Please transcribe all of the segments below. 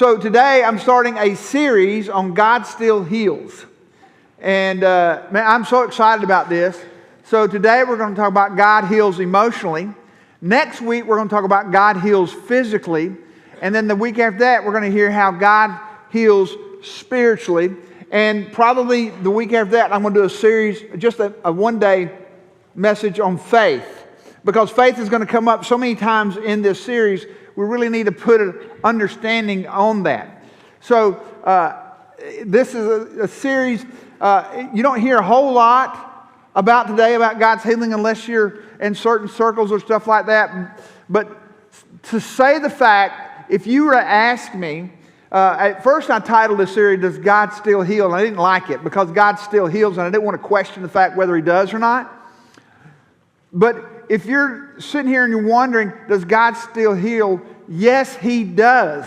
So today I'm starting a series on God Still Heals. And man, I'm so excited about this. So today we're going to talk about God heals emotionally. Next week we're going to talk about God heals physically. And then the week after that we're going to hear how God heals spiritually. And probably the week after that I'm going to do a series, just a one-day message on faith. Because faith is going to come up so many times in this series, we really need to put an understanding on that. So this is a series you don't hear a whole lot about today about God's healing unless you're in certain circles or stuff like that. But to say the fact, if you were to ask me, at first I titled this series, Does God Still Heal? And I didn't like it because God still heals and I didn't want to question the fact whether He does or not. But if you're sitting here and you're wondering, does God still heal? Yes, He does.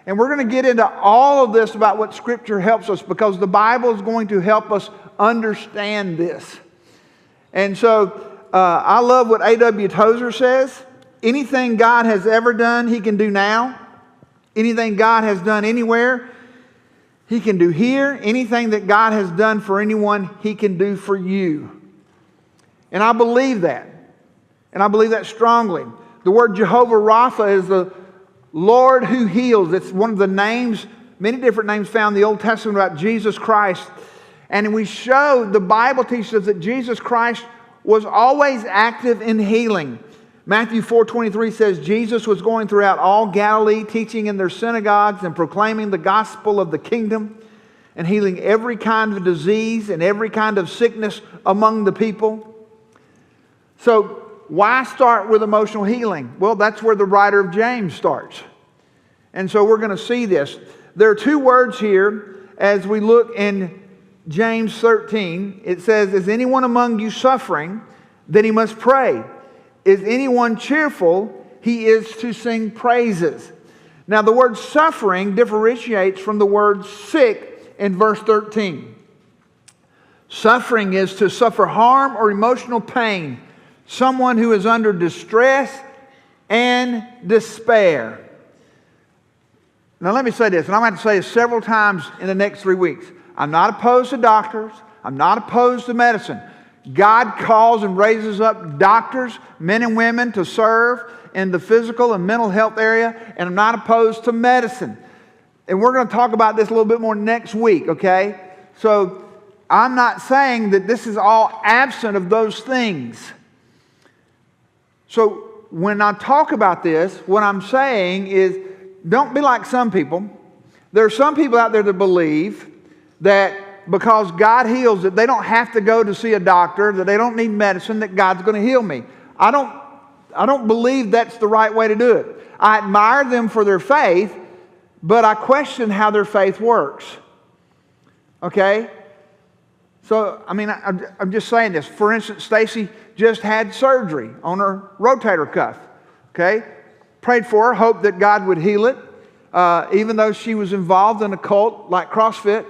And we're going to get into all of this about what Scripture helps us because the Bible is going to help us understand this. And so I love what A.W. Tozer says. Anything God has ever done, He can do now. Anything God has done anywhere, He can do here. Anything that God has done for anyone, He can do for you. And I believe that. And I believe that strongly. The word Jehovah Rapha is the Lord who heals. It's one of the names, many different names found in the Old Testament about Jesus Christ. And we show, the Bible teaches us that Jesus Christ was always active in healing. Matthew 4:23 says, Jesus was going throughout all Galilee, teaching in their synagogues and proclaiming the gospel of the kingdom and healing every kind of disease and every kind of sickness among the people. So, why start with emotional healing? Well, that's where the writer of James starts. And so we're going to see this. There are two words here as we look in James 13. It says, Is anyone among you suffering? Then he must pray. Is anyone cheerful? He is to sing praises. Now the word suffering differentiates from the word sick in verse 13. Suffering is to suffer harm or emotional pain. Someone who is under distress and despair. Now let me say this, and I'm going to have to say this several times in the next 3 weeks. I'm not opposed to doctors. I'm not opposed to medicine. God calls and raises up doctors, men and women, to serve in the physical and mental health area, and I'm not opposed to medicine. And we're going to talk about this a little bit more next week, okay? So I'm not saying that this is all absent of those things. So when I talk about this, what I'm saying is don't be like some people. There are some people out there that believe that because God heals, that they don't have to go to see a doctor, that they don't need medicine, that God's going to heal me. I don't believe that's the right way to do it. I admire them for their faith, but I question how their faith works. Okay? So, I mean, I'm just saying this. For instance, Stacy just had surgery on her rotator cuff. Okay? Prayed for her, hoped that God would heal it, even though she was involved in a cult like CrossFit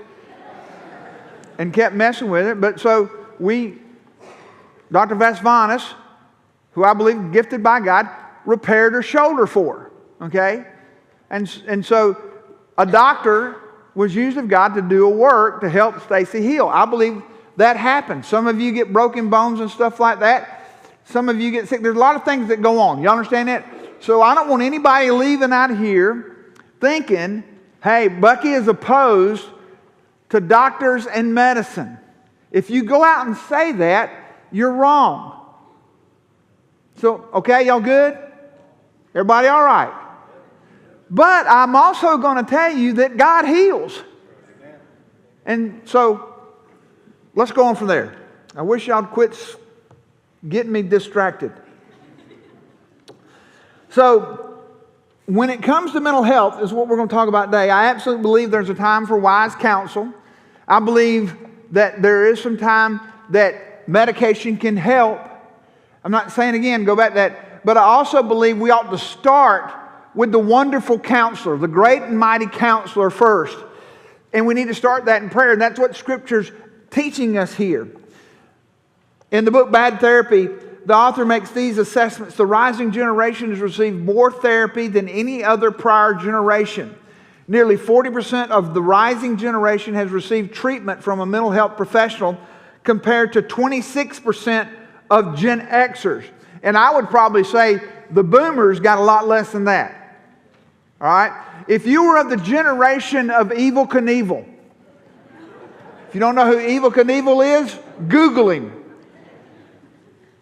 and kept messing with it. But so Dr. Vasvanis, who I believe gifted by God, repaired her shoulder for her. Okay? And so a doctor was used of God to do a work to help Stacy heal. I believe that happens. Some of you get broken bones and stuff like that. Some of you get sick. There's a lot of things that go on. You understand that? So I don't want anybody leaving out of here thinking, hey, Bucky is opposed to doctors and medicine. If you go out and say that, you're wrong. So, okay, y'all good? Everybody all right? But I'm also going to tell you that God heals. And so, let's go on from there. I wish y'all would quit getting me distracted. So, when it comes to mental health, is what we're going to talk about today. I absolutely believe there's a time for wise counsel. I believe that there is some time that medication can help. I'm not saying again, go back to that. But I also believe we ought to start with the wonderful counselor, the great and mighty counselor first. And we need to start that in prayer. And that's what Scripture's teaching us here. In the book Bad Therapy, the author makes these assessments. The rising generation has received more therapy than any other prior generation. Nearly 40% of the rising generation has received treatment from a mental health professional compared to 26% of Gen Xers. And I would probably say the boomers got a lot less than that. All right? If you were of the generation of Evel Knievel, if you don't know who Evel Knievel is, Google him.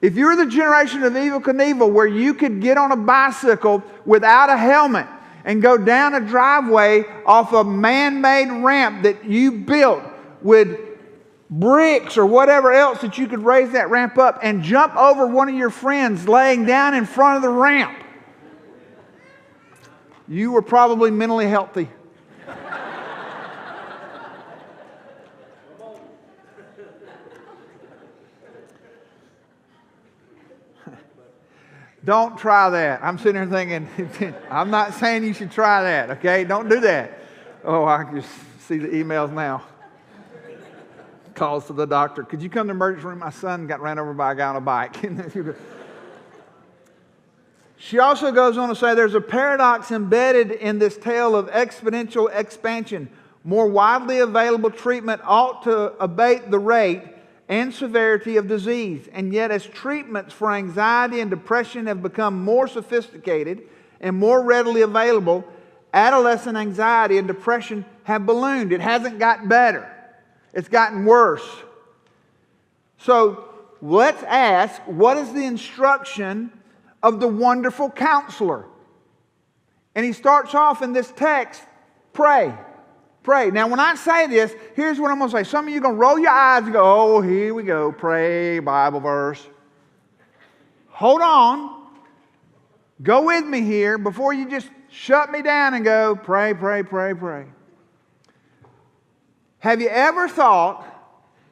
If you're the generation of Evel Knievel where you could get on a bicycle without a helmet and go down a driveway off a man-made ramp that you built with bricks or whatever else that you could raise that ramp up and jump over one of your friends laying down in front of the ramp, you were probably mentally healthy. Don't try that. I'm sitting here thinking, I'm not saying you should try that, okay? Don't do that. Oh, I can just see the emails now. Calls to the doctor. Could you come to the emergency room? My son got ran over by a guy on a bike. She also goes on to say there's a paradox embedded in this tale of exponential expansion. More widely available treatment ought to abate the rate and severity of disease. And yet, as treatments for anxiety and depression have become more sophisticated and more readily available, adolescent anxiety and depression have ballooned. It hasn't gotten better. It's gotten worse. So, let's ask, what is the instruction of the wonderful counselor? And he starts off in this text, pray. Pray. Now, when I say this, here's what I'm going to say. Some of you are going to roll your eyes and go, oh, here we go, pray, Bible verse. Hold on. Go with me here before you just shut me down and go, pray, pray, pray, pray. Have you ever thought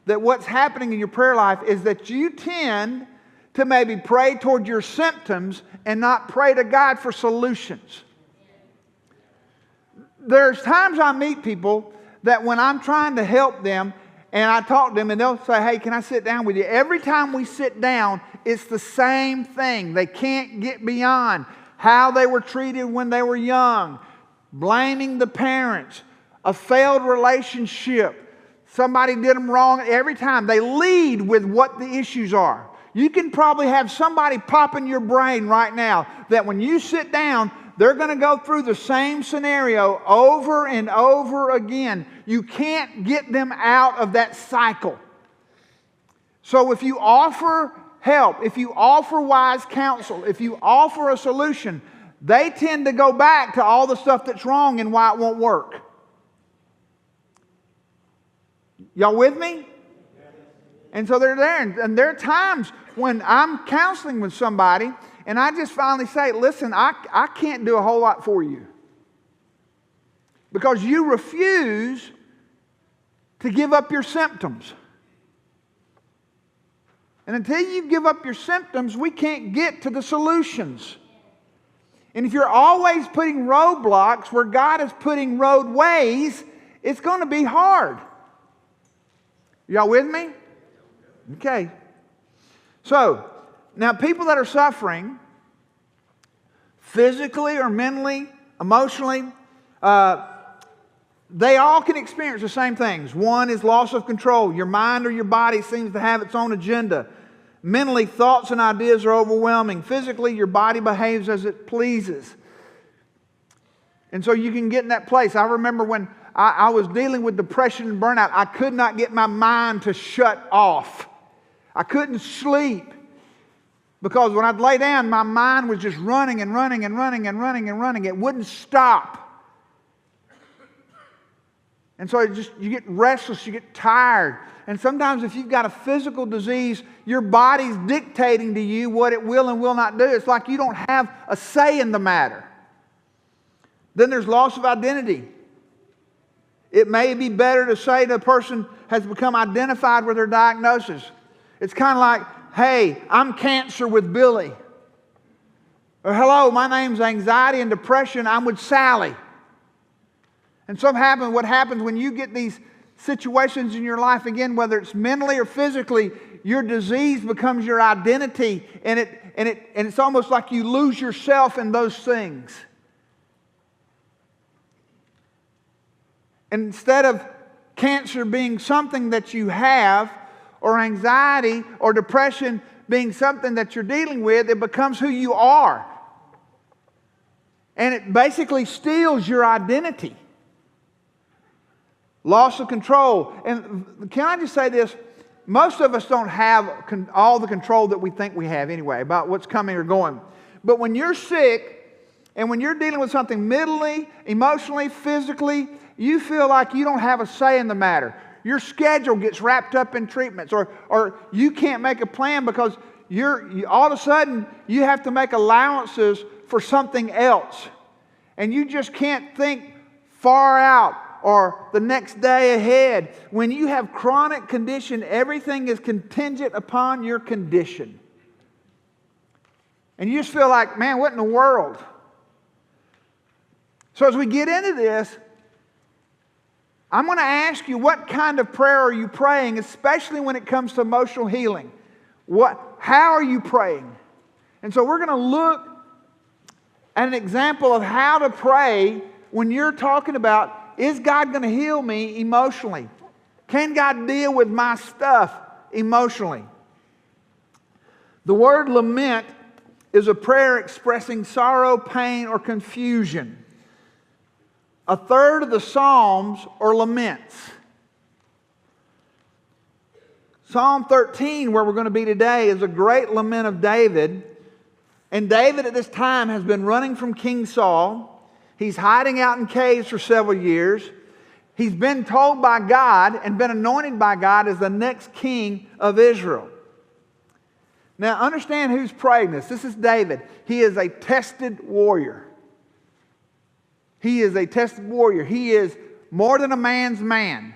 that what's happening in your prayer life is that you tend to maybe pray toward your symptoms and not pray to God for solutions? There's times I meet people that when I'm trying to help them and I talk to them and they'll say, hey, can I sit down with you? Every time we sit down, it's the same thing. They can't get beyond how they were treated when they were young, blaming the parents, a failed relationship, somebody did them wrong. Every time they lead with what the issues are. You can probably have somebody pop in your brain right now that when you sit down, they're going to go through the same scenario over and over again. You can't get them out of that cycle. So if you offer help, if you offer wise counsel, if you offer a solution, they tend to go back to all the stuff that's wrong and why it won't work. Y'all with me? And so they're there. And there are times when I'm counseling with somebody and I just finally say, listen, I can't do a whole lot for you. Because you refuse to give up your symptoms. And until you give up your symptoms, we can't get to the solutions. And if you're always putting roadblocks where God is putting roadways, it's going to be hard. Y'all with me? Okay. So, now people that are suffering physically or mentally, emotionally, they all can experience the same things. One is loss of control. Your mind or your body seems to have its own agenda. Mentally, thoughts and ideas are overwhelming. Physically, your body behaves as it pleases. And so you can get in that place. I remember when I was dealing with depression and burnout, I could not get my mind to shut off. I couldn't sleep. Because when I'd lay down, my mind was just running and running and running and running and running. It wouldn't stop. And so you get restless, you get tired. And sometimes if you've got a physical disease, your body's dictating to you what it will and will not do. It's like you don't have a say in the matter. Then there's loss of identity. It may be better to say to a person has become identified with their diagnosis. It's kind of like, hey, I'm cancer with Billy. Or hello, my name's anxiety and depression, I'm with Sally. And what happens when you get these situations in your life, again, whether it's mentally or physically, your disease becomes your identity, and it's almost like you lose yourself in those things. And instead of cancer being something that you have, or anxiety or depression being something that you're dealing with, it becomes who you are. And it basically steals your identity. Loss of control. And can I just say this? Most of us don't have all the control that we think we have anyway about what's coming or going. But when you're sick and when you're dealing with something mentally, emotionally, physically, you feel like you don't have a say in the matter. Your schedule gets wrapped up in treatments, or you can't make a plan because all of a sudden you have to make allowances for something else. And you just can't think far out or the next day ahead. When you have chronic condition, everything is contingent upon your condition. And you just feel like, man, what in the world? So as we get into this, I'm going to ask you, what kind of prayer are you praying, especially when it comes to emotional healing? How are you praying? And so we're going to look at an example of how to pray when you're talking about, is God going to heal me emotionally? Can God deal with my stuff emotionally? The word lament is a prayer expressing sorrow, pain, or confusion. A third of the Psalms are laments. Psalm 13, where we're going to be today, is a great lament of David. And David at this time has been running from King Saul. He's hiding out in caves for several years. He's been told by God and been anointed by God as the next king of Israel. Now understand who's praying this. This is David. He is a tested warrior. He is a tested warrior. He is more than a man's man.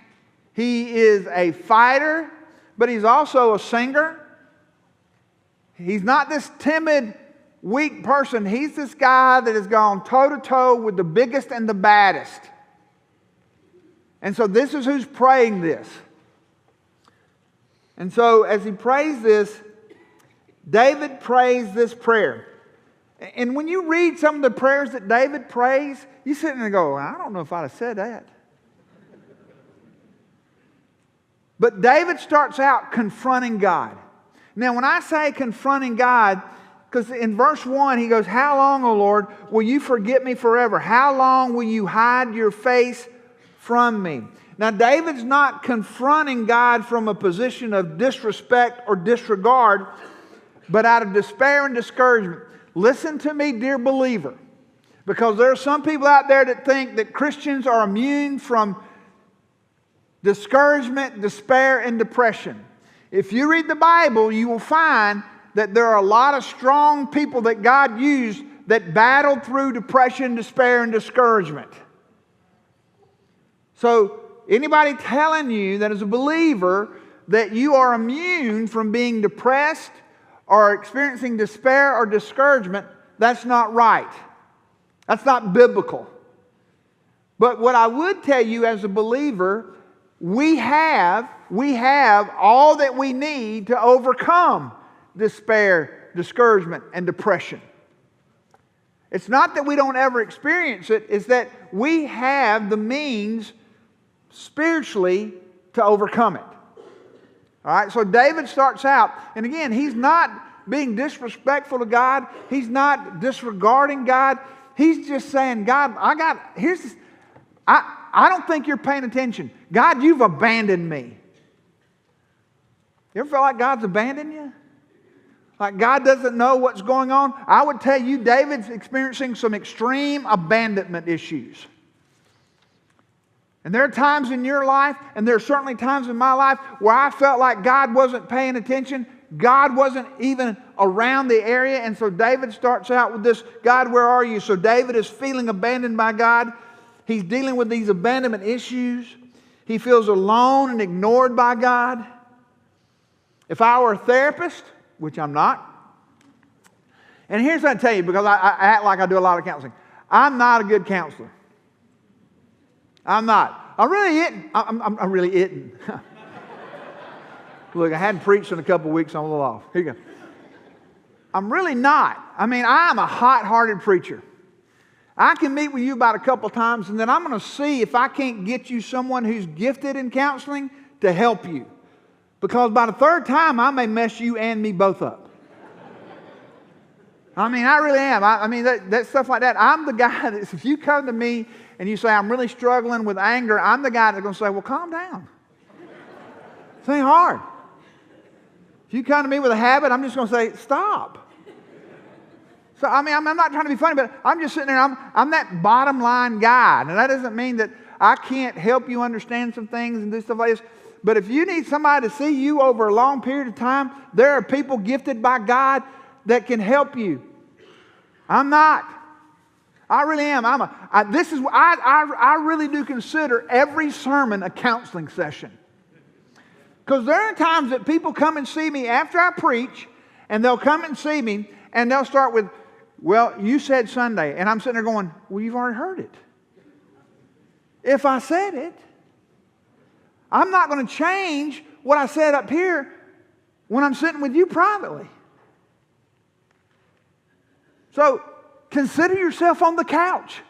He is a fighter, but he's also a singer. He's not this timid, weak person. He's this guy that has gone toe-to-toe with the biggest and the baddest. And so this is who's praying this. And so as he prays this, David prays this prayer. And when you read some of the prayers that David prays, you sit there and go, I don't know if I'd have said that. But David starts out confronting God. Now, when I say confronting God, because in verse 1 he goes, how long, O Lord, will you forget me forever? How long will you hide your face from me? Now, David's not confronting God from a position of disrespect or disregard, but out of despair and discouragement. Listen to me, dear believer, because there are some people out there that think that Christians are immune from discouragement, despair, and depression. If you read the Bible, you will find that there are a lot of strong people that God used that battled through depression, despair, and discouragement. So anybody telling you that as a believer that you are immune from being depressed or experiencing despair or discouragement, that's not right. That's not biblical. But what I would tell you as a believer, we have all that we need to overcome despair, discouragement, and depression. It's not that we don't ever experience it, it's that we have the means spiritually to overcome it. All right, so David starts out, and again, he's not being disrespectful to God. He's not disregarding God. He's just saying, God, I don't think you're paying attention. God, you've abandoned me. You ever feel like God's abandoned you? Like God doesn't know what's going on? I would tell you, David's experiencing some extreme abandonment issues. And there are times in your life, and there are certainly times in my life, where I felt like God wasn't paying attention. God wasn't even around the area. And so David starts out with this, God, where are you? So David is feeling abandoned by God. He's dealing with these abandonment issues. He feels alone and ignored by God. If I were a therapist, which I'm not, and here's what I tell you, because I act like I do a lot of counseling. I'm not a good counselor. I'm not. I'm really itching. Look, I hadn't preached in a couple of weeks. I'm a little off. Here you go. I'm really not. I mean, I'm a hot-hearted preacher. I can meet with you about a couple times, and then I'm going to see if I can't get you someone who's gifted in counseling to help you. Because by the third time, I may mess you and me both up. I mean, I really am. I mean, that stuff like that. I'm the guy that if you come to me and you say, I'm really struggling with anger, I'm the guy that's going to say, well, calm down. This ain't hard. If you come to me with a habit, I'm just going to say, stop. So, I mean, I'm not trying to be funny, but I'm just sitting there, I'm that bottom line guy. And that doesn't mean that I can't help you understand some things and do stuff like this. But if you need somebody to see you over a long period of time, there are people gifted by God that can help you. I'm not. I really am. I really do consider every sermon a counseling session. Because there are times that people come and see me after I preach, and they'll come and see me, and they'll start with, well, you said Sunday. And I'm sitting there going, well, you've already heard it. If I said it, I'm not going to change what I said up here when I'm sitting with you privately. So consider yourself on the couch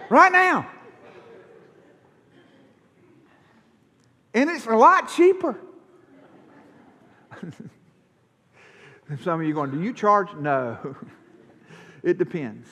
right now. And it's a lot cheaper. Some of you are going, do you charge? No. It depends.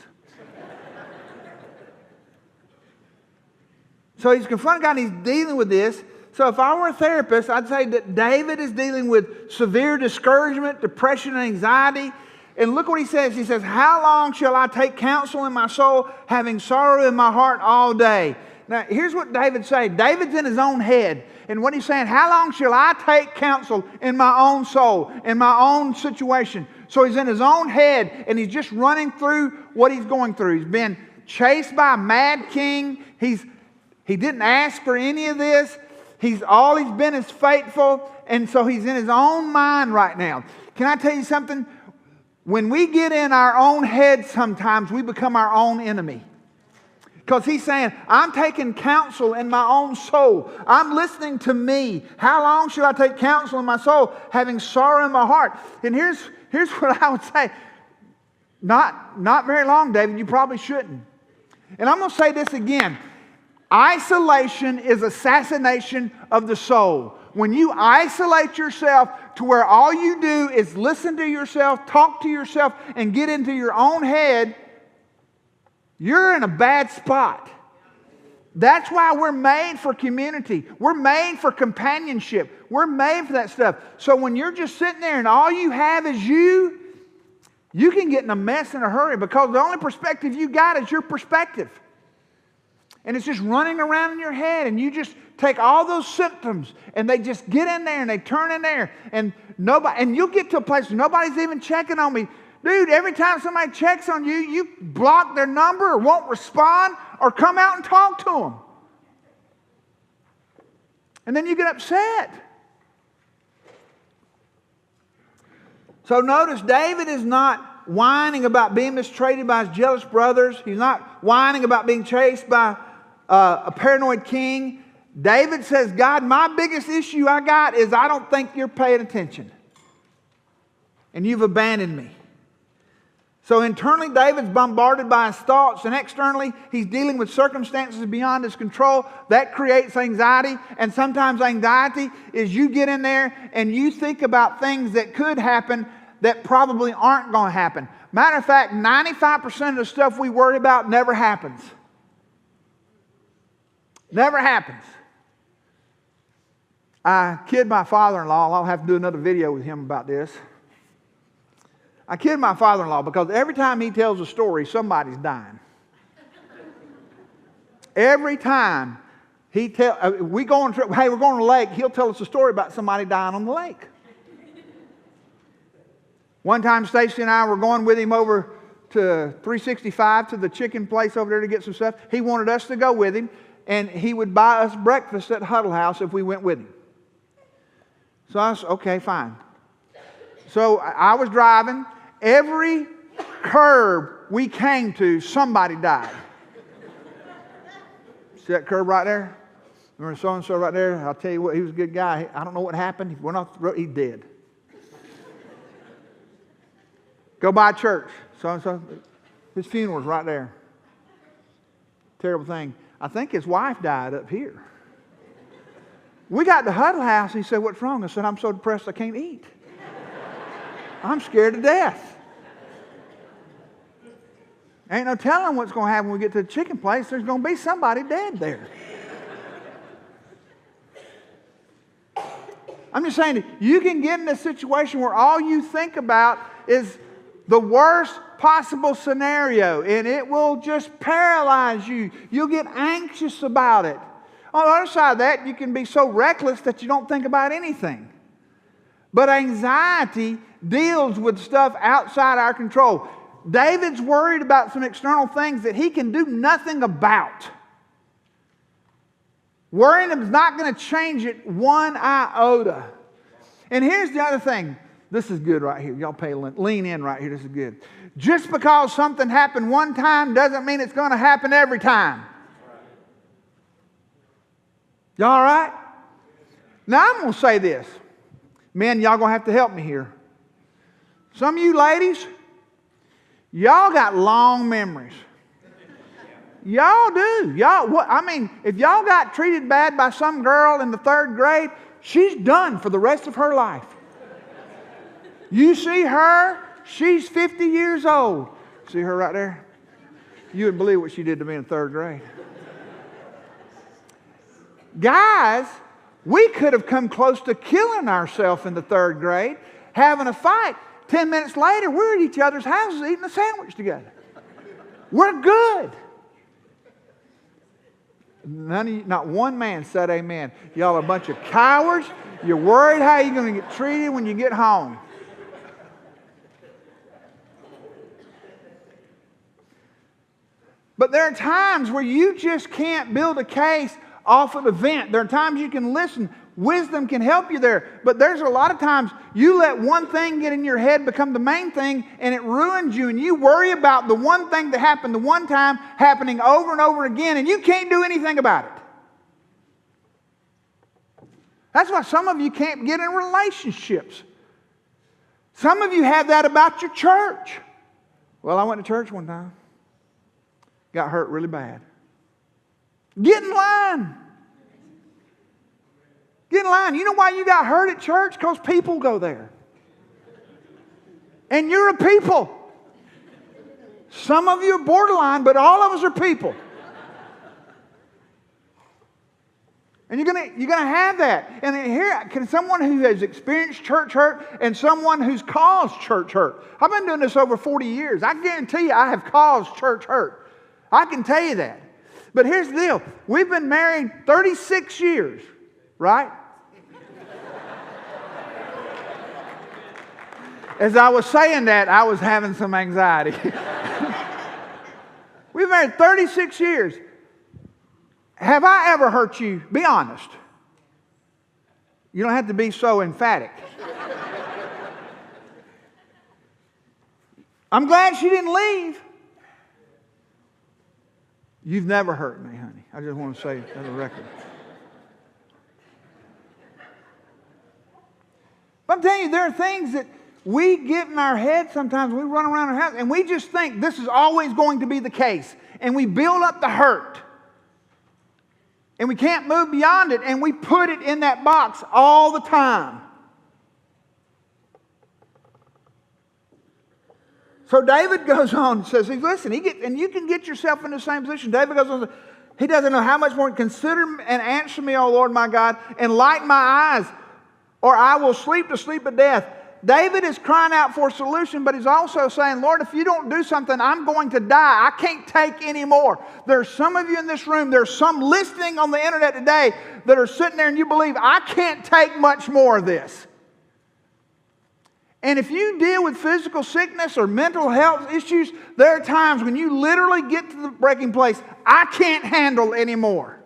So he's confronting God and he's dealing with this. So if I were a therapist, I'd say that David is dealing with severe discouragement, depression, and anxiety. And look what he says. He says, how long shall I take counsel in my soul, having sorrow in my heart all day? Now, here's what David's saying. David's in his own head. And what he's saying, how long shall I take counsel in my own soul, in my own situation? So he's in his own head, and he's just running through what he's going through. He's been chased by a mad king. He didn't ask for any of this. All he's been is faithful. And so he's in his own mind right now. Can I tell you something? When we get in our own head sometimes, we become our own enemy. Because he's saying, I'm taking counsel in my own soul. I'm listening to me. How long should I take counsel in my soul, having sorrow in my heart? And here's what I would say. Not very long, David. You probably shouldn't. And I'm going to say this again. Isolation is assassination of the soul. When you isolate yourself to where all you do is listen to yourself, talk to yourself, and get into your own head, you're in a bad spot. That's why we're made for community. We're made for companionship. We're made for that stuff. So when you're just sitting there and all you have is you can get in a mess in a hurry because the only perspective you got is your perspective. And it's just running around in your head, and you just take all those symptoms and they just get in there and they turn in there, and you'll get to a place where nobody's even checking on me. Dude, every time somebody checks on you, you block their number or won't respond or come out and talk to them. And then you get upset. So notice, David is not whining about being mistreated by his jealous brothers. He's not whining about being chased by a paranoid king. David says, God, my biggest issue I got is I don't think you're paying attention. And you've abandoned me. So internally, David's bombarded by his thoughts, and externally, he's dealing with circumstances beyond his control. That creates anxiety, and sometimes anxiety is you get in there and you think about things that could happen that probably aren't going to happen. Matter of fact, 95% of the stuff we worry about never happens. Never happens. I kid my father-in-law. I'll have to do another video with him about this. I kid my father-in-law because every time he tells a story, somebody's dying. Every time we go on a trip, hey, we're going to the lake, he'll tell us a story about somebody dying on the lake. One time, Stacy and I were going with him over to 365 to the chicken place over there to get some stuff. He wanted us to go with him, and he would buy us breakfast at Huddle House if we went with him. So I said, okay, fine. So I was driving. Every curb we came to, somebody died. See that curb right there? Remember so-and-so right there? I'll tell you what, he was a good guy. I don't know what happened. He went off the road. He's dead. Go by church. So-and-so. His funeral's right there. Terrible thing. I think his wife died up here. We got to Huddle House. He said, "What's wrong?" I said, "I'm so depressed I can't eat. I'm scared to death." Ain't no telling what's going to happen when we get to the chicken place. There's going to be somebody dead there. I'm just saying, you can get in a situation where all you think about is the worst possible scenario, and it will just paralyze you. You'll get anxious about it. On the other side of that, you can be so reckless that you don't think about anything. But anxiety deals with stuff outside our control. David's worried about some external things that he can do nothing about. Worrying is not going to change it one iota. And here's the other thing. This is good right here. Y'all lean in right here. This is good. Just because something happened one time doesn't mean it's going to happen every time. Y'all all right? Now I'm going to say this. Men, y'all going to have to help me here. Some of you ladies, y'all got long memories. Y'all do. If y'all got treated bad by some girl in the 3rd grade, she's done for the rest of her life. You see her, she's 50 years old. See her right there? You wouldn't believe what she did to me in 3rd grade. Guys, we could have come close to killing ourselves in the 3rd grade, having a fight. 10 minutes later, we're at each other's houses eating a sandwich together. We're good. Not one man said amen. Y'all are a bunch of cowards. You're worried how you're going to get treated when you get home. But there are times where you just can't build a case off an event. There are times you can listen. Wisdom can help you there. But there's a lot of times you let one thing get in your head become the main thing, and it ruins you. And you worry about the one thing that happened the one time happening over and over again, and you can't do anything about it. That's why some of you can't get in relationships. Some of you have that about your church. Well, I went to church one time. Got hurt really bad. Get in line. Get in line. You know why you got hurt at church? Because people go there. And you're a people. Some of you are borderline, but all of us are people. And you're gonna have that. And here, can someone who has experienced church hurt and someone who's caused church hurt. I've been doing this over 40 years. I guarantee you I have caused church hurt. I can tell you that. But here's the deal. We've been married 36 years, right? As I was saying that, I was having some anxiety. We've been married 36 years. Have I ever hurt you? Be honest. You don't have to be so emphatic. I'm glad she didn't leave. You've never hurt me, honey. I just want to say that on the record. But I'm telling you, there are things that we get in our head sometimes. We run around our house and we just think this is always going to be the case. And we build up the hurt. And we can't move beyond it. And we put it in that box all the time. So David goes on and says, listen, and you can get yourself in the same position. David goes on and says, he doesn't know how much more. Consider and answer me, O Lord my God, and light my eyes, or I will sleep the sleep of death. David is crying out for a solution, but he's also saying, Lord, if you don't do something, I'm going to die. I can't take any more. There's some of you in this room, there's some listening on the internet today that are sitting there and you believe, I can't take much more of this. And if you deal with physical sickness or mental health issues, there are times when you literally get to the breaking place, I can't handle anymore.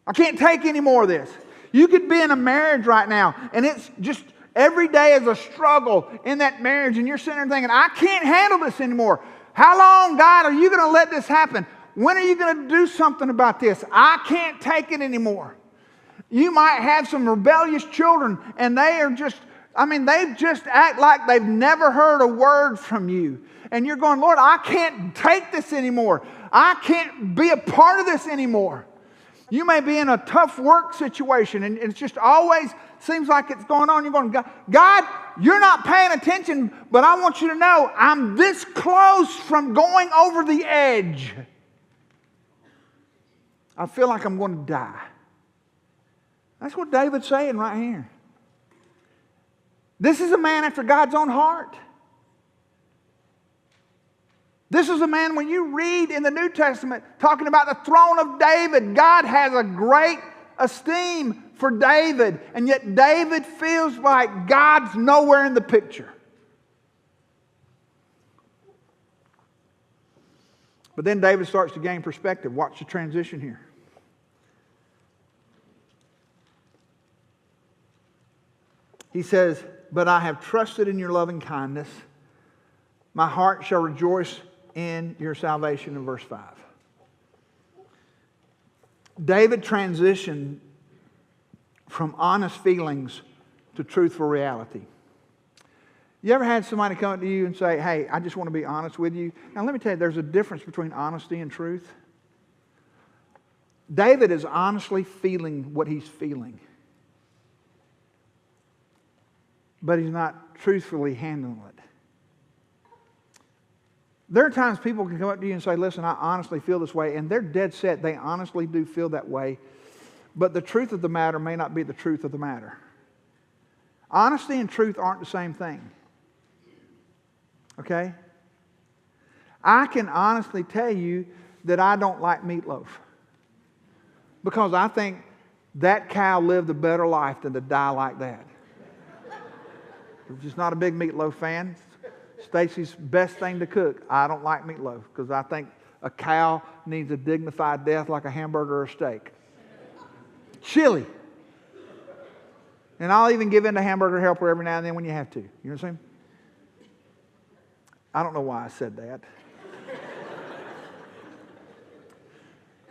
I can't take any more of this. You could be in a marriage right now, and it's just every day is a struggle in that marriage, and you're sitting there thinking, I can't handle this anymore. How long, God, are you going to let this happen? When are you going to do something about this? I can't take it anymore. You might have some rebellious children, and they are just I mean, they just act like they've never heard a word from you. And you're going, Lord, I can't take this anymore. I can't be a part of this anymore. You may be in a tough work situation and it just always seems like it's going on. You're going, God, you're not paying attention, but I want you to know I'm this close from going over the edge. I feel like I'm going to die. That's what David's saying right here. This is a man after God's own heart. This is a man, when you read in the New Testament, talking about the throne of David, God has a great esteem for David, and yet David feels like God's nowhere in the picture. But then David starts to gain perspective. Watch the transition here. He says, but I have trusted in your loving kindness. My heart shall rejoice in your salvation, in verse 5. David transitioned from honest feelings to truthful reality. You ever had somebody come up to you and say, hey, I just want to be honest with you? Now let me tell you, there's a difference between honesty and truth. David is honestly feeling what he's feeling, but he's not truthfully handling it. There are times people can come up to you and say, listen, I honestly feel this way, and they're dead set. They honestly do feel that way, but the truth of the matter may not be the truth of the matter. Honesty and truth aren't the same thing. Okay? I can honestly tell you that I don't like meatloaf, because I think that cow lived a better life than to die like that. I'm just not a big meatloaf fan. Stacy's best thing to cook. I don't like meatloaf because I think a cow needs a dignified death like a hamburger or a steak. Chili. And I'll even give in to Hamburger Helper every now and then when you have to. You know what I'm saying? I don't know why I said that.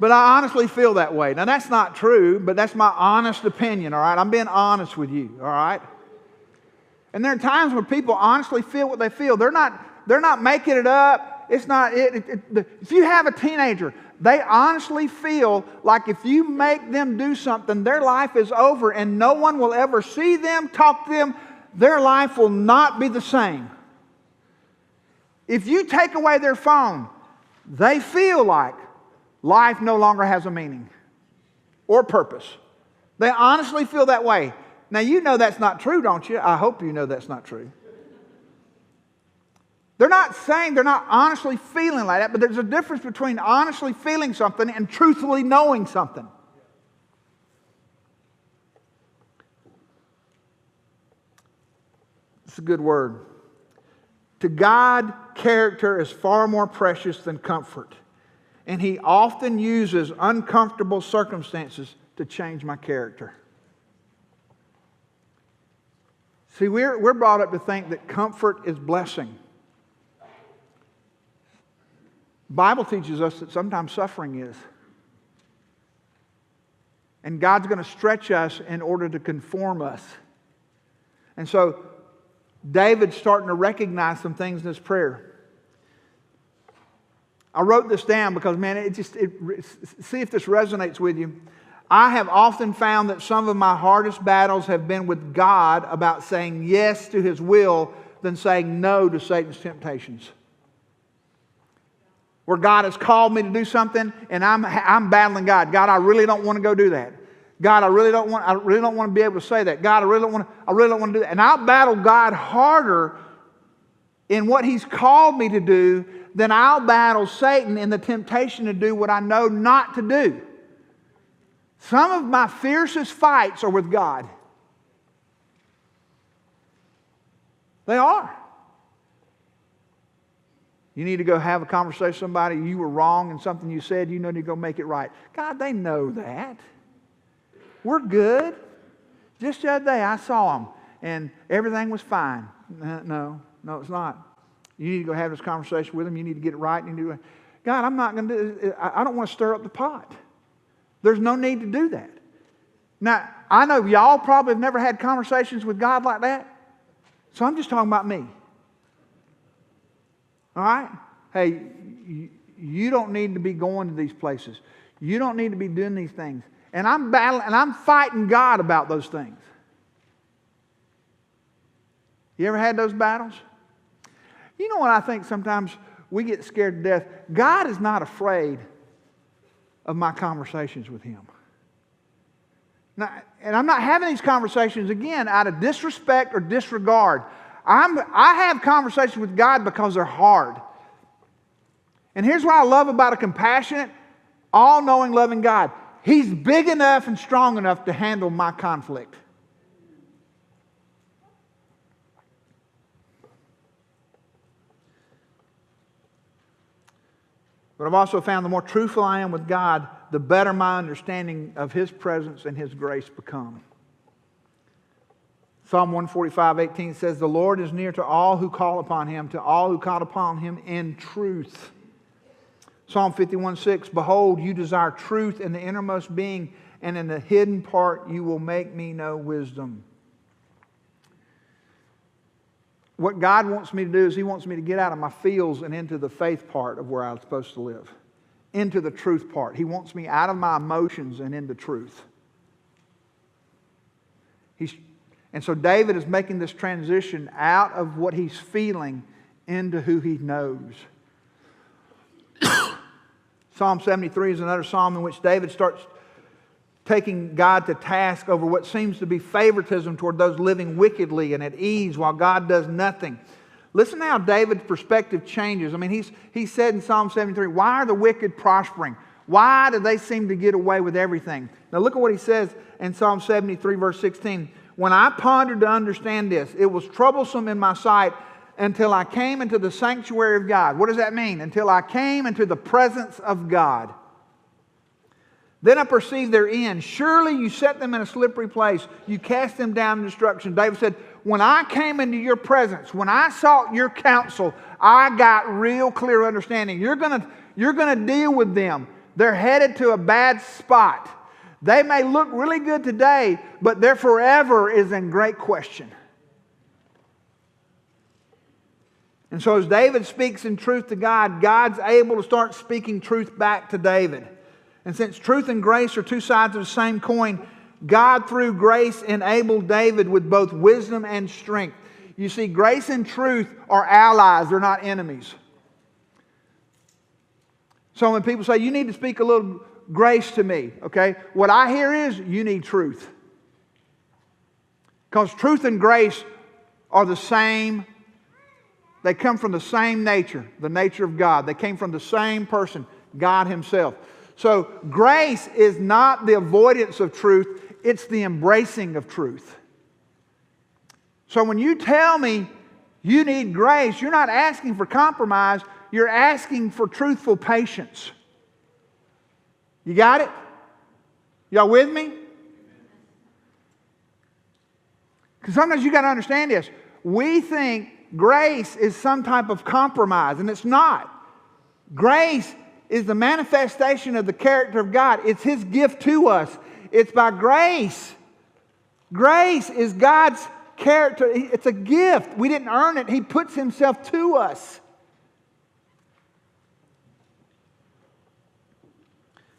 But I honestly feel that way. Now that's not true, but that's my honest opinion, all right? I'm being honest with you, all right? And there are times when people honestly feel what they feel. They're not making it up. It's not. If you have a teenager, they honestly feel like if you make them do something, their life is over and no one will ever see them, talk to them. Their life will not be the same. If you take away their phone, they feel like life no longer has a meaning or purpose. They honestly feel that way. Now, you know that's not true, don't you? I hope you know that's not true. They're not saying they're not honestly feeling like that, but there's a difference between honestly feeling something and truthfully knowing something. It's a good word. To God, character is far more precious than comfort, and He often uses uncomfortable circumstances to change my character. See, we're brought up to think that comfort is blessing. The Bible teaches us that sometimes suffering is. And God's going to stretch us in order to conform us. And so, David's starting to recognize some things in his prayer. I wrote this down because, man, see if this resonates with you. I have often found that some of my hardest battles have been with God about saying yes to His will than saying no to Satan's temptations. Where God has called me to do something and I'm battling God. God, I really don't want to go do that. God, I really don't want to be able to say that. God, I really don't want to do that. And I'll battle God harder in what He's called me to do than I'll battle Satan in the temptation to do what I know not to do. Some of my fiercest fights are with God. They are. You need to go have a conversation with somebody. You were wrong in something you said. You need to go make it right. God, they know that. We're good. Just the other day I saw them and everything was fine. No, it's not. You need to go have this conversation with them. You need to get it right. God, I'm not going to do it. I don't want to stir up the pot. There's no need to do that. Now, I know y'all probably have never had conversations with God like that. So I'm just talking about me. All right? Hey, you don't need to be going to these places. You don't need to be doing these things. And I'm battling, and I'm fighting God about those things. You ever had those battles? You know what I think sometimes we get scared to death? God is not afraid of my conversations with Him. Now, and I'm not having these conversations, again, out of disrespect or disregard. I have conversations with God because they're hard. And here's what I love about a compassionate, all-knowing, loving God. He's big enough and strong enough to handle my conflict. But I've also found the more truthful I am with God, the better my understanding of His presence and His grace become. Psalm 145:18 says, "The Lord is near to all who call upon Him, to all who call upon Him in truth." Psalm 51:6, "Behold, you desire truth in the innermost being, and in the hidden part you will make me know wisdom." What God wants me to do is He wants me to get out of my feels and into the faith part of where I'm supposed to live. Into the truth part. He wants me out of my emotions and into truth. And so David is making this transition out of what he's feeling into who he knows. Psalm 73 is another psalm in which David starts taking God to task over what seems to be favoritism toward those living wickedly and at ease while God does nothing. Listen to how David's perspective changes. I mean, he said in Psalm 73, "Why are the wicked prospering? Why do they seem to get away with everything?" Now look at what he says in Psalm 73 verse 16. "When I pondered to understand this, it was troublesome in my sight until I came into the sanctuary of God." What does that mean? Until I came into the presence of God. "Then I perceived their end. Surely you set them in a slippery place. You cast them down in destruction." David said, when I came into your presence, when I sought your counsel, I got real clear understanding. You're going to deal with them. They're headed to a bad spot. They may look really good today, but their forever is in great question. And so as David speaks in truth to God, God's able to start speaking truth back to David. And since truth and grace are two sides of the same coin, God through grace enabled David with both wisdom and strength. You see, grace and truth are allies, they're not enemies. So when people say, "You need to speak a little grace to me," okay, what I hear is, you need truth. Because truth and grace are the same. They come from the same nature, the nature of God. They came from the same person, God Himself. So grace is not the avoidance of truth, it's the embracing of truth. So when you tell me you need grace, you're not asking for compromise, you're asking for truthful patience. You got it? Y'all with me? Because sometimes you got to understand this. We think grace is some type of compromise, and it's not. Grace is the manifestation of the character of God. It's His gift to us. It's by grace. Grace is God's character. It's a gift. We didn't earn it. He puts Himself to us.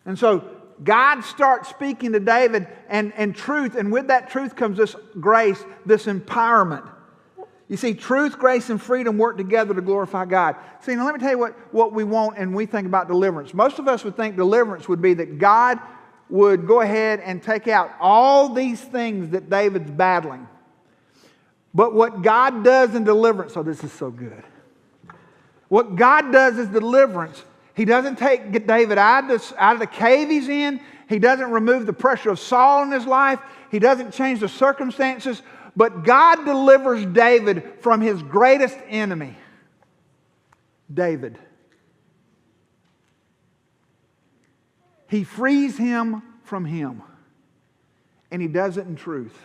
And so God starts speaking to David and truth, and with that truth comes this grace, this empowerment. You see, truth, grace, and freedom work together to glorify God. See, now let me tell you what we want and we think about deliverance. Most of us would think deliverance would be that God would go ahead and take out all these things that David's battling. But what God does in deliverance, oh, this is so good. What God does is deliverance. He doesn't take David out of the cave he's in. He doesn't remove the pressure of Saul in his life. He doesn't change the circumstances. But God delivers David from his greatest enemy, David. He frees him from him. And He does it in truth.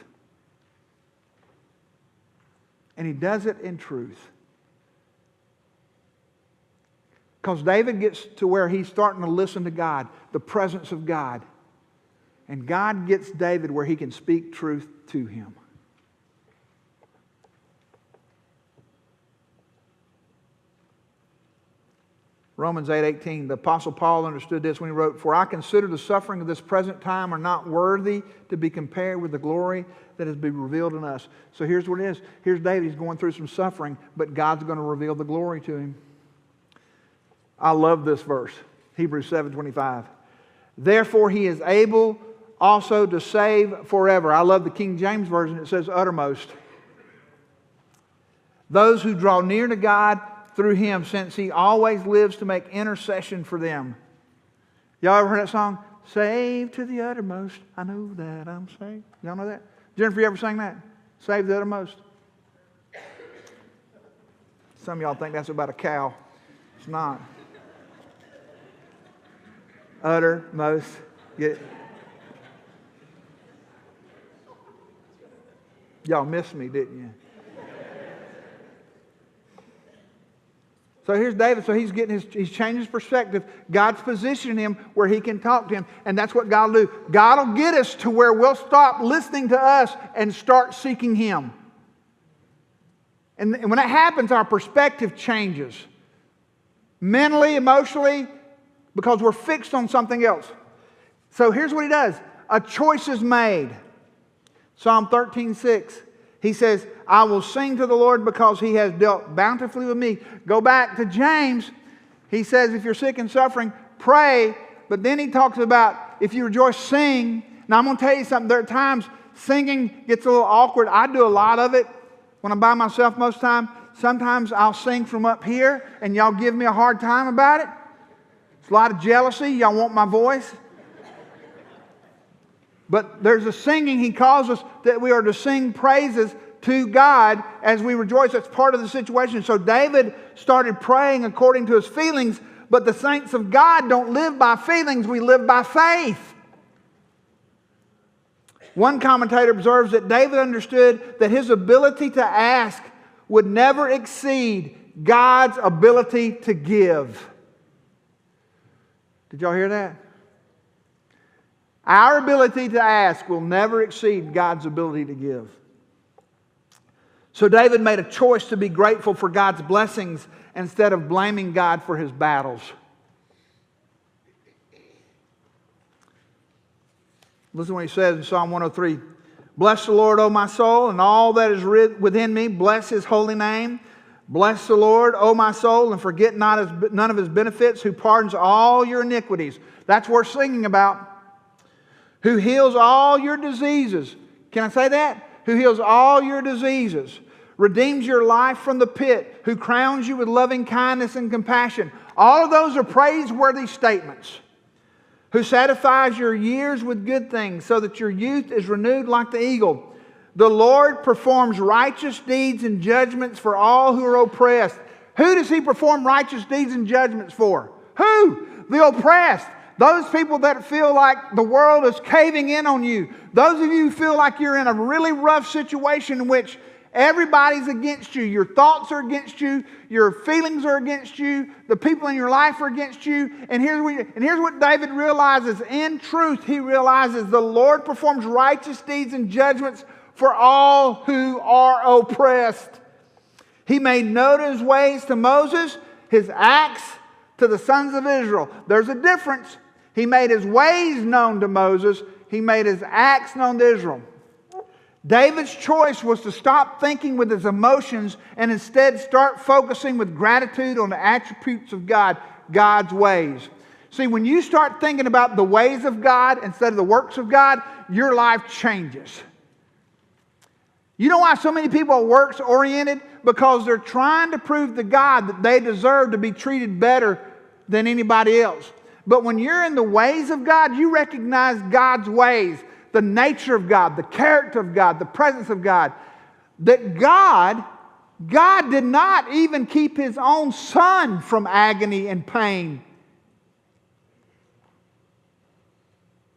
And He does it in truth. Because David gets to where he's starting to listen to God, the presence of God. And God gets David where he can speak truth to him. Romans 8:18. The Apostle Paul understood this when he wrote, "For I consider the suffering of this present time are not worthy to be compared with the glory that has been revealed in us." So here's what it is. Here's David. He's going through some suffering, but God's going to reveal the glory to him. I love this verse. Hebrews 7:25. Therefore he is able also to save forever. I love the King James Version. It says uttermost. Those who draw near to God through Him, since He always lives to make intercession for them. Y'all ever heard that song? Saved to the uttermost, I know that I'm saved. Y'all know that? Jennifer, you ever sang that? Saved to the uttermost. Some of y'all think that's about a cow. It's not. Uttermost. Get it? Y'all missed me, didn't you? So here's David. So he's changed his perspective. God's positioning him where he can talk to him. And that's what God will do. God will get us to where we'll stop listening to us and start seeking Him. And when that happens, our perspective changes. Mentally, emotionally, because we're fixed on something else. So here's what he does. A choice is made. Psalm 13:6. He says, I will sing to the Lord because He has dealt bountifully with me. Go back to James. He says, if you're sick and suffering, pray. But then he talks about, if you rejoice, sing. Now I'm going to tell you something. There are times singing gets a little awkward. I do a lot of it when I'm by myself most of the time. Sometimes I'll sing from up here and y'all give me a hard time about it. It's a lot of jealousy. Y'all want my voice. But there's a singing. He calls us that we are to sing praises to God as we rejoice. That's part of the situation. So David started praying according to his feelings, but the saints of God don't live by feelings. We live by faith. One commentator observes that David understood that his ability to ask would never exceed God's ability to give. Did y'all hear that? Our ability to ask will never exceed God's ability to give. So David made a choice to be grateful for God's blessings instead of blaming God for His battles. Listen to what he says in Psalm 103. Bless the Lord, O my soul, and all that is within me. Bless His holy name. Bless the Lord, O my soul, and forget not none of His benefits, who pardons all your iniquities. That's what we're singing about. Who heals all your diseases. Can I say that? Who heals all your diseases. Redeems your life from the pit. Who crowns you with loving kindness and compassion. All of those are praiseworthy statements. Who satisfies your years with good things, so that your youth is renewed like the eagle. The Lord performs righteous deeds and judgments for all who are oppressed. Who does He perform righteous deeds and judgments for? Who? The oppressed. Those people that feel like the world is caving in on you. Those of you who feel like you're in a really rough situation in which everybody's against you. Your thoughts are against you. Your feelings are against you. The people in your life are against you. And here's what David realizes. In truth, he realizes the Lord performs righteous deeds and judgments for all who are oppressed. He made known His ways to Moses, His acts to the sons of Israel. There's a difference. He made His ways known to Moses. He made His acts known to Israel. David's choice was to stop thinking with his emotions and instead start focusing with gratitude on the attributes of God, God's ways. See, when you start thinking about the ways of God instead of the works of God, your life changes. You know why so many people are works-oriented? Because they're trying to prove to God that they deserve to be treated better than anybody else. But when you're in the ways of God, you recognize God's ways, the nature of God, the character of God, the presence of God. That God did not even keep His own Son from agony and pain.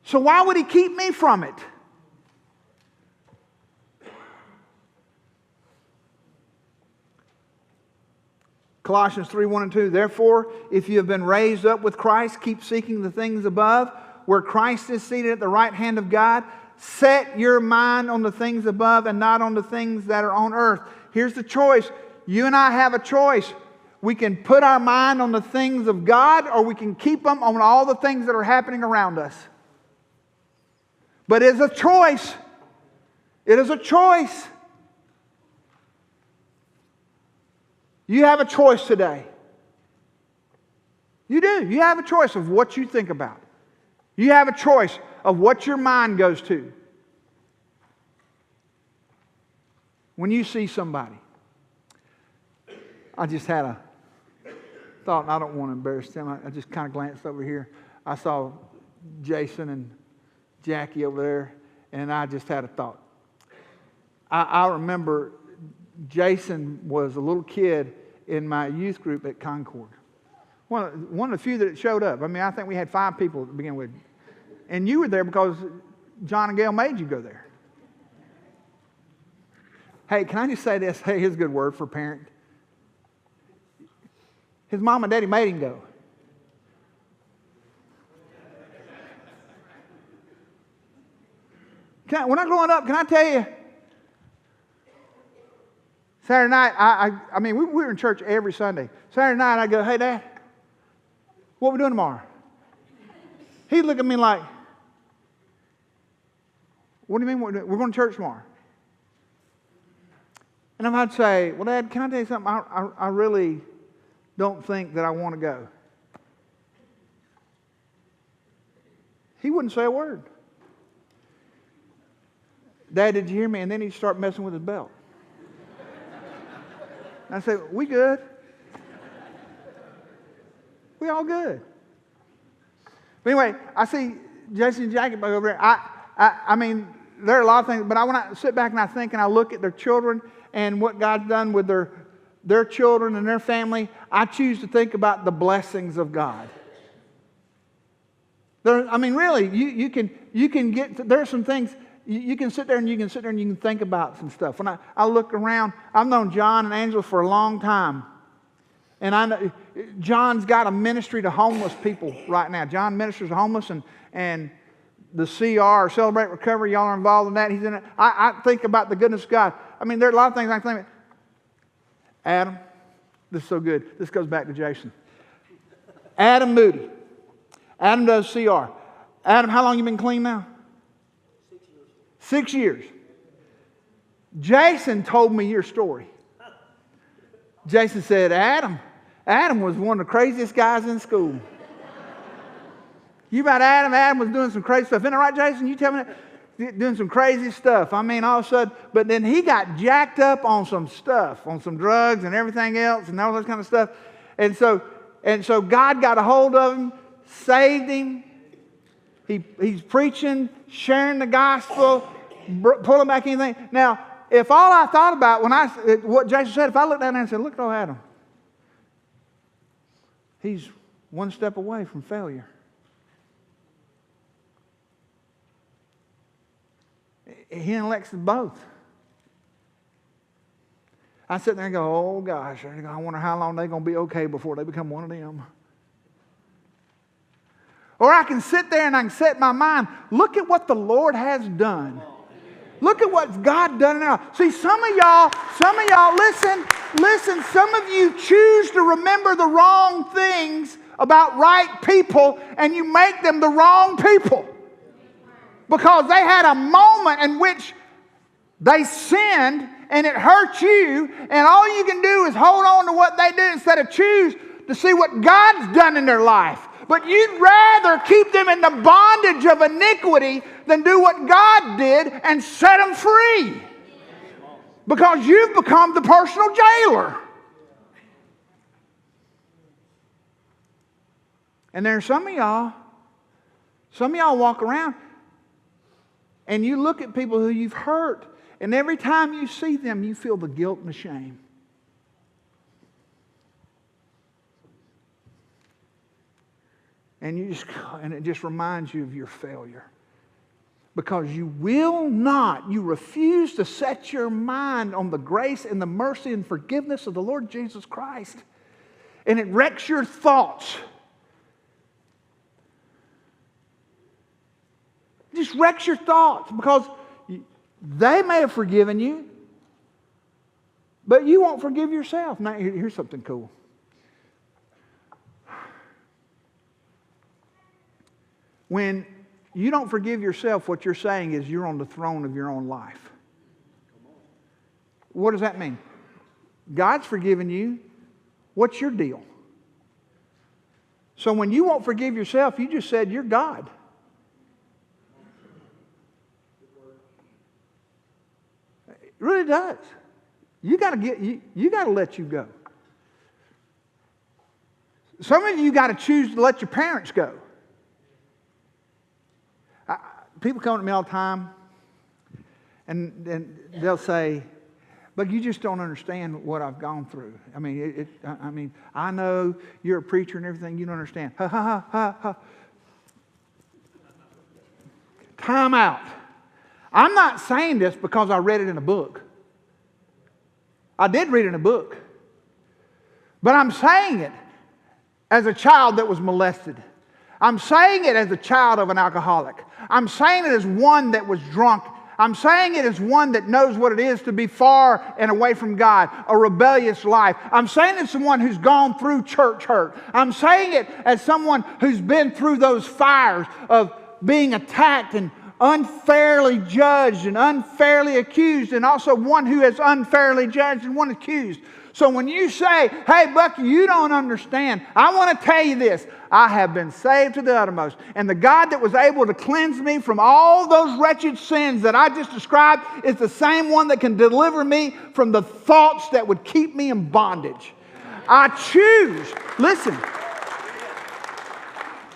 So why would He keep me from it? Colossians 3:1-2. Therefore, if you have been raised up with Christ, keep seeking the things above, where Christ is seated at the right hand of God. Set your mind on the things above and not on the things that are on earth. Here's the choice. You and I have a choice. We can put our mind on the things of God, or we can keep them on all the things that are happening around us. But it's a choice. It is a choice. You have a choice today. You do. You have a choice of what you think about. You have a choice of what your mind goes to. When you see somebody. I just had a thought, and I don't want to embarrass them. I just kind of glanced over here. I saw Jason and Jackie over there, and I just had a thought. I remember Jason was a little kid in my youth group at Concord. One of the few that showed up. I mean, I think we had 5 people to begin with. And you were there because John and Gail made you go there. Hey, can I just say this? Hey, here's a good word for a parent. His mom and daddy made him go. When I growing up, can I tell you? Saturday night, I mean, we were in church every Sunday. Saturday night, I go, hey, Dad, what are we doing tomorrow? He'd look at me like, what do you mean? We're going to church tomorrow. And I'd say, well, Dad, can I tell you something? I really don't think that I want to go. He wouldn't say a word. Dad, did you hear me? And then he'd start messing with his belt. And I said, we good. We all good. But anyway, I see Jason and Jackie back over there. I mean, there are a lot of things, but when I sit back and I think and I look at their children and what God's done with their children and their family, I choose to think about the blessings of God. I mean, really, you can get, there's some things, you can sit there and you can think about some stuff. When I look around, I've known John and Angela for a long time. And I know John's got a ministry to homeless people right now. John ministers to homeless, and the CR, Celebrate Recovery, y'all are involved in that. He's in it. I think about the goodness of God. I mean, there are a lot of things I think about. Adam, this is so good. This goes back to Jason. Adam Moody. Adam does CR. Adam, how long you been clean now? 6 years. 6 years. Jason told me your story. Jason said, Adam was one of the craziest guys in school. You about Adam? Adam was doing some crazy stuff. Isn't that right, Jason? You tell me that? Doing some crazy stuff. I mean, all of a sudden, but then he got jacked up on some stuff, on some drugs and everything else and all that kind of stuff. And so God got a hold of him, saved him. He's preaching, sharing the gospel, pulling back anything. Now, if all I thought about what Jason said, if I looked down there and said, look at old Adam. He's one step away from failure. He and Alexis both. I sit there and go, oh gosh, I wonder how long they're going to be okay before they become one of them. Or I can sit there and I can set my mind, look at what the Lord has done. Look at what God done now. See, some of y'all, listen, some of you choose to remember the wrong things about right people, and you make them the wrong people. Because they had a moment in which they sinned and it hurt you, and all you can do is hold on to what they did instead of choose to see what God's done in their life. But you'd rather keep them in the bondage of iniquity than do what God did and set them free. Because you've become the personal jailer. And there's some of y'all walk around and you look at people who you've hurt, and every time you see them, you feel the guilt and the shame. And it just reminds you of your failure. Because you refuse to set your mind on the grace and the mercy and forgiveness of the Lord Jesus Christ. And it wrecks your thoughts. It just wrecks your thoughts because they may have forgiven you, but you won't forgive yourself. Now, here's something cool. When you don't forgive yourself, what you're saying is you're on the throne of your own life. What does that mean? God's forgiven you. What's your deal? So when you won't forgive yourself, you just said you're God. It really does. You got to let you go. Some of you got to choose to let your parents go. People come to me all the time, and they'll say, "But you just don't understand what I've gone through. I mean, I know you're a preacher and everything. You don't understand." Ha ha ha ha ha. Time out. I'm not saying this because I read it in a book. I did read it in a book, but I'm saying it as a child that was molested. I'm saying it as a child of an alcoholic. I'm saying it as one that was drunk. I'm saying it as one that knows what it is to be far and away from God, a rebellious life. I'm saying it as someone who's gone through church hurt. I'm saying it as someone who's been through those fires of being attacked and unfairly judged and unfairly accused, and also one who is unfairly judged and one accused. So when you say, "Hey, Bucky, you don't understand," I want to tell you this. I have been saved to the uttermost. And the God that was able to cleanse me from all those wretched sins that I just described is the same one that can deliver me from the thoughts that would keep me in bondage. I choose. Listen.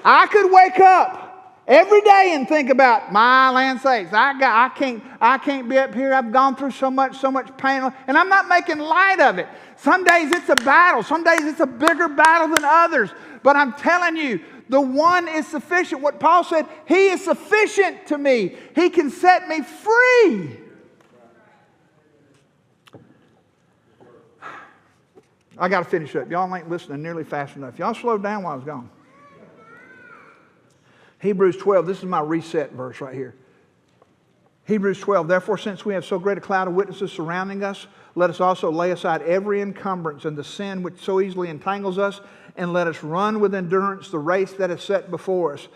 I could wake up every day and think about, my land sakes, I can't be up here. I've gone through so much pain. And I'm not making light of it. Some days it's a battle. Some days it's a bigger battle than others. But I'm telling you, the one is sufficient. What Paul said, He is sufficient to me. He can set me free. I got to finish up. Y'all ain't listening nearly fast enough. Y'all slowed down while I was gone. Hebrews 12, this is my reset verse right here. Hebrews 12, therefore, since we have so great a cloud of witnesses surrounding us, let us also lay aside every encumbrance and the sin which so easily entangles us, and let us run with endurance the race that is set before us.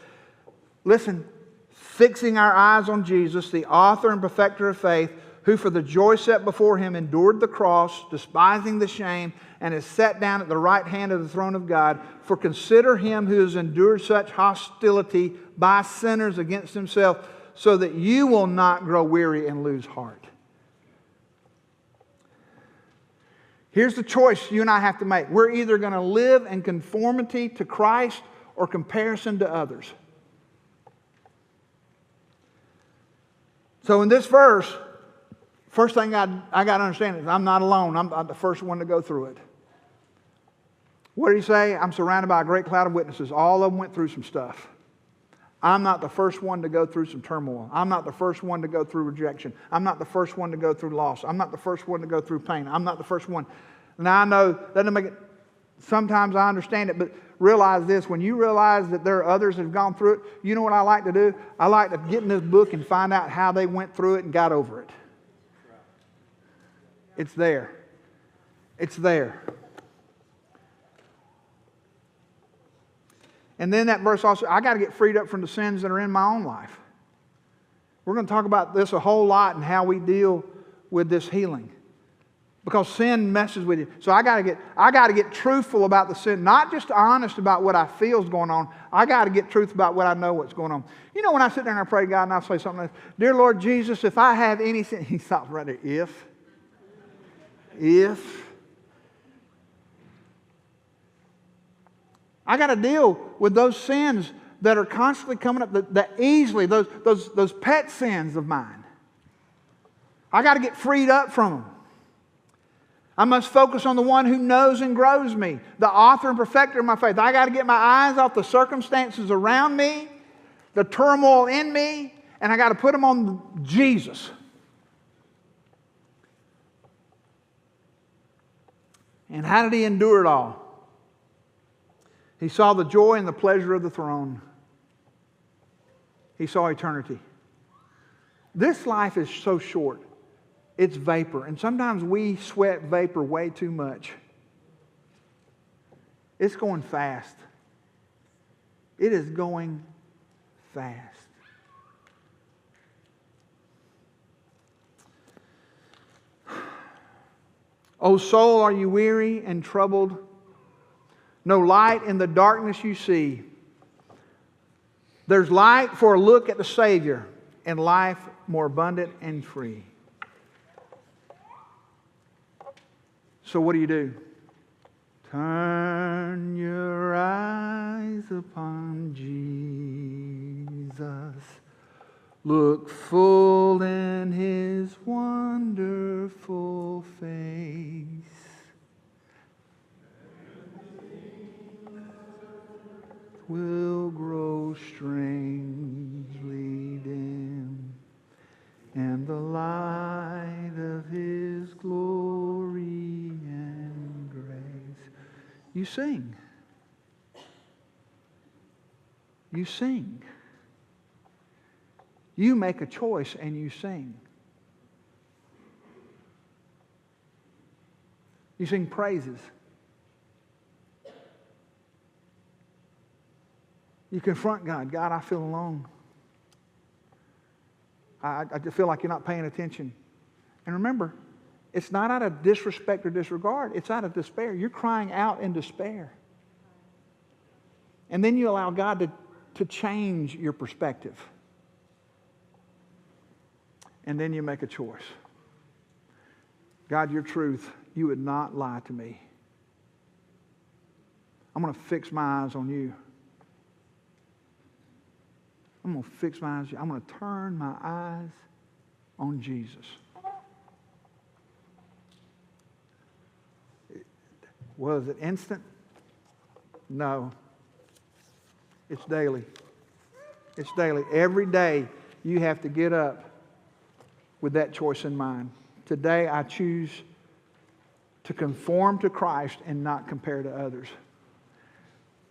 Listen, fixing our eyes on Jesus, the author and perfecter of faith, who for the joy set before Him endured the cross, despising the shame, and is set down at the right hand of the throne of God. For consider Him who has endured such hostility by sinners against Himself, so that you will not grow weary and lose heart. Here's the choice you and I have to make. We're either going to live in conformity to Christ or comparison to others. So in this verse, first thing I got to understand is I'm not alone. I'm not the first one to go through it. What did he say? I'm surrounded by a great cloud of witnesses. All of them went through some stuff. I'm not the first one to go through some turmoil. I'm not the first one to go through rejection. I'm not the first one to go through loss. I'm not the first one to go through pain. I'm not the first one. Now I know that doesn't make it, sometimes I understand it, but realize this. When you realize that there are others that have gone through it, you know what I like to do? I like to get in this book and find out how they went through it and got over it. It's there. It's there. And then that verse also, I got to get freed up from the sins that are in my own life. We're going to talk about this a whole lot and how we deal with this healing. Because sin messes with you. So I got to get truthful about the sin, not just honest about what I feel is going on. I got to get truth about what I know what's going on. You know, when I sit there and I pray to God and I say something like, "Dear Lord Jesus, if I have any sin," He stops right there. If I got to deal with those sins that are constantly coming up, that easily, those pet sins of mine. I got to get freed up from them. I must focus on the one who knows and grows me, the author and perfecter of my faith. I got to get my eyes off the circumstances around me, the turmoil in me, and I got to put them on Jesus. And how did He endure it all? He saw the joy and the pleasure of the throne. He saw eternity. This life is so short. It's vapor. And sometimes we sweat vapor way too much. It's going fast. It is going fast. O soul, are you weary and troubled? No light in the darkness you see. There's light for a look at the Savior and life more abundant and free. So what do? Turn your eyes upon Jesus. Look full in His wonderful face. Will grow strangely dim, and the light of His glory and grace. You sing. You sing. You make a choice and you sing. You sing praises. You confront God. God, I feel alone. I feel like you're not paying attention. And remember, it's not out of disrespect or disregard. It's out of despair. You're crying out in despair. And then you allow God to change your perspective. And then you make a choice. God, your truth, you would not lie to me. I'm going to fix my eyes on you. I'm going to fix my eyes. I'm going to turn my eyes on Jesus. Was it instant? No. It's daily. It's daily. Every day you have to get up with that choice in mind. Today I choose to conform to Christ and not compare to others.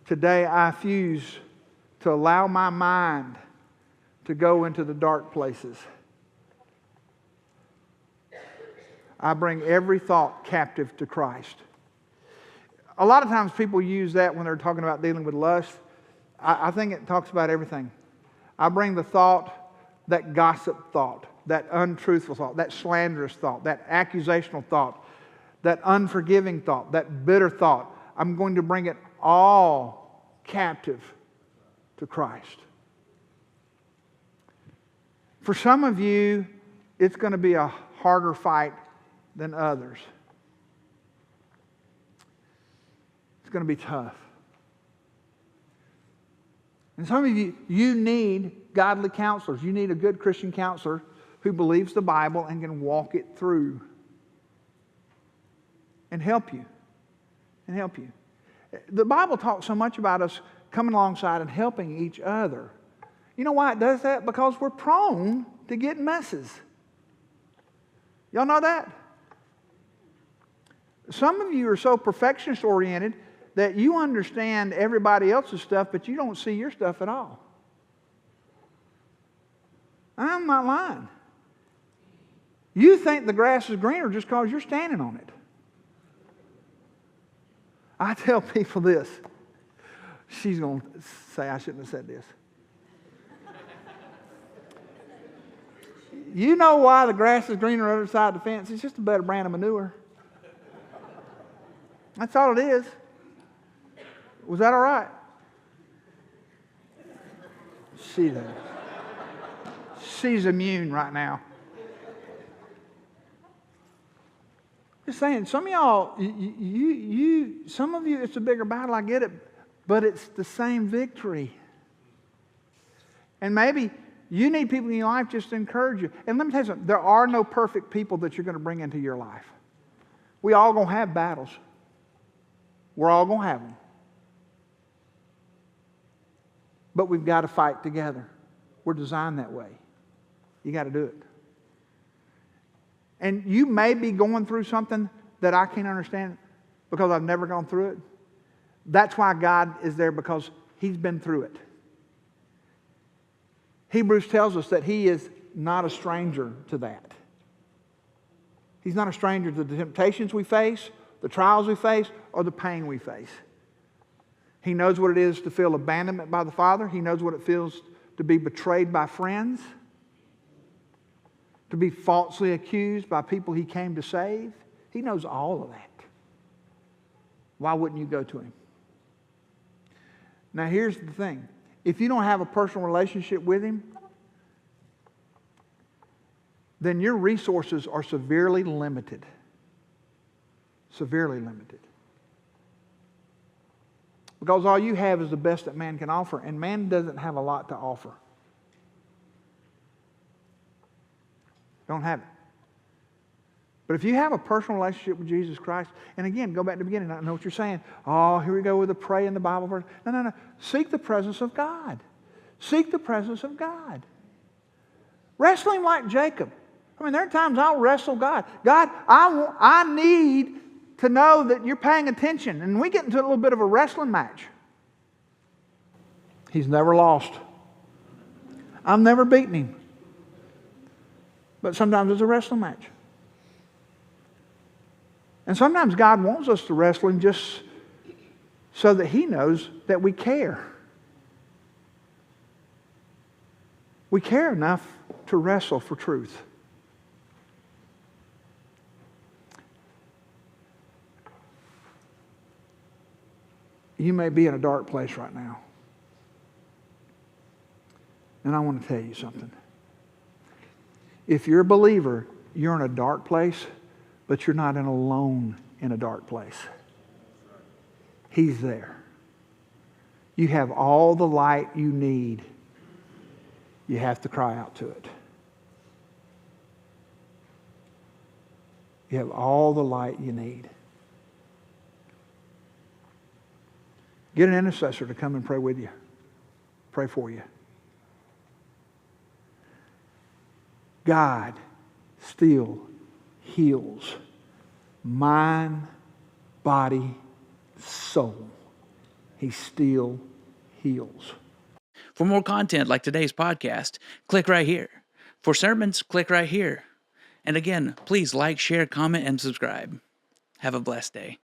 Today I refuse to allow my mind to go into the dark places. I bring every thought captive to Christ. A lot of times people use that when they're talking about dealing with lust. I think it talks about everything. I bring the thought, that gossip thought, that untruthful thought, that slanderous thought, that accusational thought, that unforgiving thought, that bitter thought. I'm going to bring it all captive to Christ. For some of you, it's going to be a harder fight than others. It's going to be tough. And some of you, you need godly counselors. You need a good Christian counselor who believes the Bible and can walk it through and help you. And help you. The Bible talks so much about us coming alongside and helping each other. You know why it does that? Because we're prone to get messes. Y'all know that? Some of you are so perfectionist oriented that you understand everybody else's stuff, but you don't see your stuff at all. I'm not lying. You think the grass is greener just because you're standing on it. I tell people this. She's going to say I shouldn't have said this. You know why the grass is greener on the other side of the fence? It's just a better brand of manure. That's all it is. Was that all right? She's immune right now. Just saying, some of y'all, some of you, it's a bigger battle, I get it, but it's the same victory. And maybe you need people in your life just to encourage you. And let me tell you something, there are no perfect people that you're going to bring into your life. We all going to have battles. We're all going to have them. But we've got to fight together. We're designed that way. You got to do it. And you may be going through something that I can't understand because I've never gone through it. That's why God is there, because He's been through it. Hebrews tells us that He is not a stranger to that. He's not a stranger to the temptations we face, the trials we face, or the pain we face. He knows what it is to feel abandonment by the Father. He knows what it feels to be betrayed by friends, to be falsely accused by people He came to save. He knows all of that. Why wouldn't you go to Him? Now here's the thing. If you don't have a personal relationship with Him, then your resources are severely limited. Severely limited. Because all you have is the best that man can offer, and man doesn't have a lot to offer. Don't have it. But if you have a personal relationship with Jesus Christ, and again, go back to the beginning, I know what you're saying. Oh, here we go with the pray in the Bible verse. No. Seek the presence of God. Seek the presence of God. Wrestle Him like Jacob. I mean, there are times I'll wrestle God. God, I need to know that you're paying attention. And we get into a little bit of a wrestling match. He's never lost. I've never beaten Him. But sometimes it's a wrestling match. And sometimes God wants us to wrestle Him just so that He knows that we care. We care enough to wrestle for truth. You may be in a dark place right now. And I want to tell you something. If you're a believer, you're in a dark place, but you're not alone in a dark place. He's there. You have all the light you need. You have to cry out to it. You have all the light you need. Get an intercessor to come and pray with you. Pray for you. God still heals mind, body, soul. He still heals. For more content like today's podcast, click right here. For sermons, click right here. And again, please like, share, comment, and subscribe. Have a blessed day.